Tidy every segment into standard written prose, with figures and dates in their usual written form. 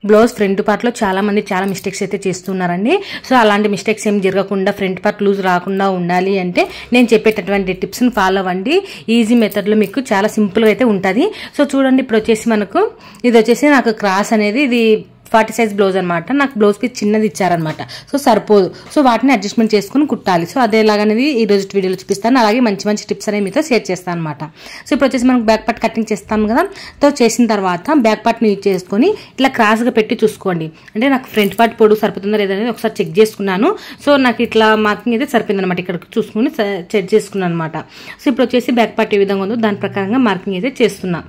Blouse front part లో చాలా మంది చాలా మిస్టేక్స్ అయితే చేస్తున్నారండి. సో అలాంటి మిస్టేక్స్ ఏం జరగకుండా ఫ్రంట్ పార్ట్ లూజ్ రాకుండా ఉండాలి అంటే నేను చెప్పేటటువంటి టిప్స్ ని ఫాలో అవ్వండి. ఈజీ మెథడ్ లో మీకు చాలా సింపుల్ గా అయితే ఉంటది. సో చూడండి, ఇప్పుడు వచ్చేసి మనకు ఇది వచ్చేసి నాకు క్రాస్ అనేది ఇది 40 సైజ్ బ్లౌజ్ అనమాట. నాకు బ్లౌజ్ పీస్ చిన్నది ఇచ్చారనమాట. సో సరిపోదు. సో వాటిని అడ్జస్ట్మెంట్ చేసుకుని కుట్టాలి. సో అదేలాగనేది ఈ రోజు వీడియోలో చూపిస్తాను. అలాగే మంచి మంచి టిప్స్ అనేవి మీతో షేర్ చేస్తాను అనమాట. సో ఇప్పుడు వచ్చేసి మనకు బ్యాక్ పార్ట్ కటింగ్ చేస్తాం కదా. సో చేసిన తర్వాత బ్యాక్ పార్ట్ని యూజ్ చేసుకొని ఇట్లా క్రాస్గా పెట్టి చూసుకోండి. అంటే నాకు ఫ్రంట్ పార్ట్ పొడుగు సరిపోతుందా లేదనేది ఒకసారి చెక్ చేసుకున్నాను. సో నాకు ఇట్లా మార్కింగ్ అయితే సరిపోయింది అనమాట. ఇక్కడ చూసుకుని చెక్ చేసుకున్నాను అనమాట. సో ఇప్పుడు వచ్చేసి బ్యాక్ పార్ట్ ఏ విధంగా ఉందో దాని ప్రకారంగా మార్కింగ్ అయితే చేస్తున్నా.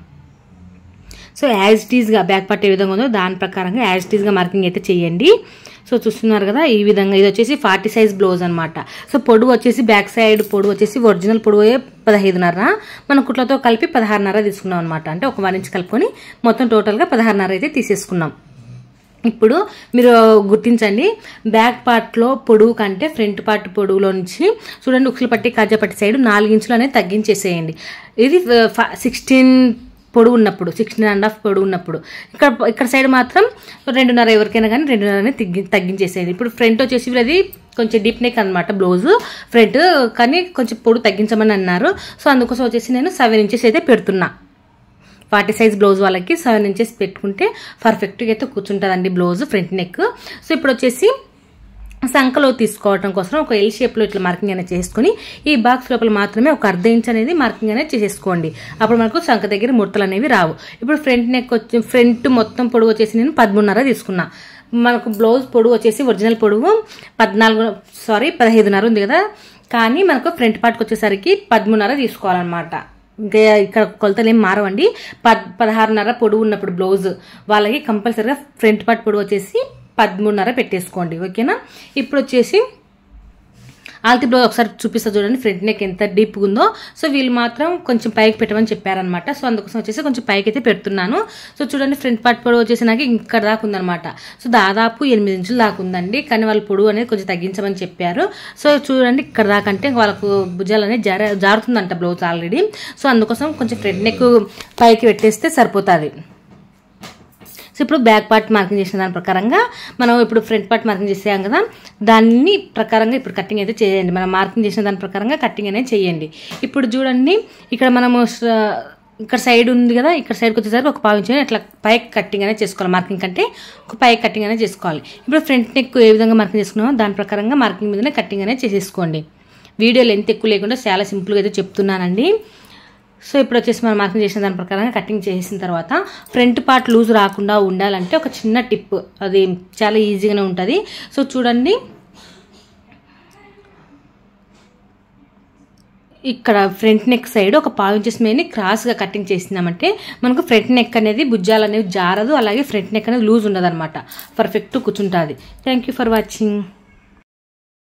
సో యాజ్ ఇట్ ఈస్గా బ్యాక్ పార్ట్ ఏ విధంగా ఉందో దాని ప్రకారంగా యాజ్ ఇట్ ఈస్గా మార్కింగ్ అయితే చేయండి. సో చూస్తున్నారు కదా, ఈ విధంగా ఇది వచ్చేసి 40 సైజ్ బ్లౌజ్ అనమాట. సో పొడవు వచ్చేసి బ్యాక్ సైడ్ పొడవు వచ్చేసి ఒరిజినల్ పొడవు 15.5, మన కుట్లతో కలిపి 16.5 తీసుకున్నాం అనమాట. అంటే ఒక 1 ఇంచ్ కలుపుకొని మొత్తం టోటల్గా 16.5 అయితే తీసేసుకున్నాం. ఇప్పుడు మీరు గుర్తించండి, బ్యాక్ పార్ట్లో పొడవు కంటే ఫ్రంట్ పార్ట్ పొడవులో నుంచి చూడండి ఉక్సులు పట్టి కాజా పట్టి సైడ్ 4 ఇంచులు అనేది తగ్గించేసేయండి. ఇది 16 పొడవు ఉన్నప్పుడు 16.5 పొడవు ఉన్నప్పుడు ఇక్కడ సైడ్ మాత్రం 2.5 ఎవరికైనా కానీ 2.5 తగ్గించేసేయండి. ఇప్పుడు ఫ్రంట్ వచ్చేసి అది కొంచెం డీప్ నెక్ అనమాట బ్లౌజ్ ఫ్రంట్, కానీ కొంచెం పొడవు తగ్గించమని అన్నారు. సో అందుకోసం వచ్చేసి నేను 7 ఇంచెస్ అయితే పెడుతున్నా. 40 సైజ్ బ్లౌజ్ వాళ్ళకి 7 ఇంచెస్ పెట్టుకుంటే పర్ఫెక్ట్గా అయితే కూర్చుంటుందండి బ్లౌజ్ ఫ్రంట్ నెక్. సో ఇప్పుడు వచ్చేసి సంకలో తీసుకోవడం కోసం ఒక ఎల్ షేప్లో ఇట్లా మార్కింగ్ అనేది చేసుకుని ఈ బాక్స్ లోపల మాత్రమే ఒక 1/2 ఇంచ్ అనేది మార్కింగ్ అనేది చేసేసుకోండి. అప్పుడు మనకు సంక దగ్గర ముడతలు అనేవి రావు. ఇప్పుడు ఫ్రంట్ నెక్ వచ్చి ఫ్రంట్ మొత్తం పొడవు వచ్చేసి నేను 13.5 తీసుకున్నా. మనకు బ్లౌజ్ పొడవు వచ్చేసి ఒరిజినల్ పొడవు 15.5 ఉంది కదా, కానీ మనకు ఫ్రంట్ పార్ట్కి వచ్చేసరికి 13.5 తీసుకోవాలన్నమాట. ఇంకా ఇక్కడ కొలతలు ఏం మారవండి. 16.5 పొడవు ఉన్నప్పుడు బ్లౌజ్ వాళ్ళకి కంపల్సరీగా ఫ్రంట్ పార్ట్ పొడవు వచ్చేసి 13.5 పెట్టేసుకోండి. ఓకేనా. ఇప్పుడు వచ్చేసి ఆల్తి బ్లౌజ్ ఒకసారి చూపిస్తా చూడండి, ఫ్రంట్ నెక్ ఎంత డీప్గా ఉందో. సో వీళ్ళు మాత్రం కొంచెం పైకి పెట్టమని చెప్పారనమాట. సో అందుకోసం వచ్చేసి కొంచెం పైకి అయితే పెడుతున్నాను. సో చూడండి, ఫ్రంట్ పార్ట్ పొడవు వచ్చేసి నాకు ఇక్కడ దాకా ఉందనమాట. సో దాదాపు 8 ఇంచులు దాకా ఉందండి, కానీ వాళ్ళ పొడవు అనేది కొంచెం తగ్గించమని చెప్పారు. సో చూడండి, ఇక్కడ దాకా అంటే వాళ్ళకు భుజాలు అనేది జారుతుందంట బ్లౌజ్ ఆల్రెడీ. సో అందుకోసం కొంచెం ఫ్రంట్ నెక్ పైకి పెట్టేస్తే సరిపోతుంది. సో ఇప్పుడు బ్యాక్ పార్ట్ మార్కింగ్ చేసిన దాని ప్రకారంగా మనం ఇప్పుడు ఫ్రంట్ పార్ట్ మార్కింగ్ చేసాం కదా, దాన్ని ప్రకారంగా ఇప్పుడు కటింగ్ అయితే చేయండి. మనం మార్కింగ్ చేసిన దాని ప్రకారంగా కటింగ్ అనేది చేయండి. ఇప్పుడు చూడండి, ఇక్కడ మనము ఇక్కడ సైడ్ ఉంది కదా, ఇక్కడ సైడ్కి వచ్చేసరికి ఒక 1/4 ఇంచ్ అట్లా పైకి కటింగ్ అనేది చేసుకోవాలి. మార్కింగ్ కంటే ఒక పైకి కటింగ్ అనేది చేసుకోవాలి. ఇప్పుడు ఫ్రంట్ నెక్ ఏ విధంగా మార్కింగ్ చేసుకున్నామో దాని ప్రకారంగా మార్కింగ్ మీదనే కటింగ్ అనేది చేసేసుకోండి. వీడియో లెంత్ ఎక్కువ లేకుండా చాలా సింపుల్గా అయితే చెప్తున్నానండి. సో ఇప్పుడు వచ్చేసి మనం మార్కింగ్ చేసిన దాని ప్రకారంగా కటింగ్ చేసిన తర్వాత ఫ్రంట్ పార్ట్ లూజ్ రాకుండా ఉండాలంటే ఒక చిన్న టిప్, అది చాలా ఈజీగానే ఉంటుంది. సో చూడండి, ఇక్కడ ఫ్రంట్ నెక్ సైడ్ ఒక 1/4 ఇంచెస్ మీద క్రాస్గా కటింగ్ చేసినామంటే మనకు ఫ్రంట్ నెక్ అనేది భుజాలు అనేవి జారదు, అలాగే ఫ్రంట్ నెక్ అనేది లూజ్ ఉండదు అనమాట. పర్ఫెక్ట్ కూర్చుంటుంది. Thank you for watching.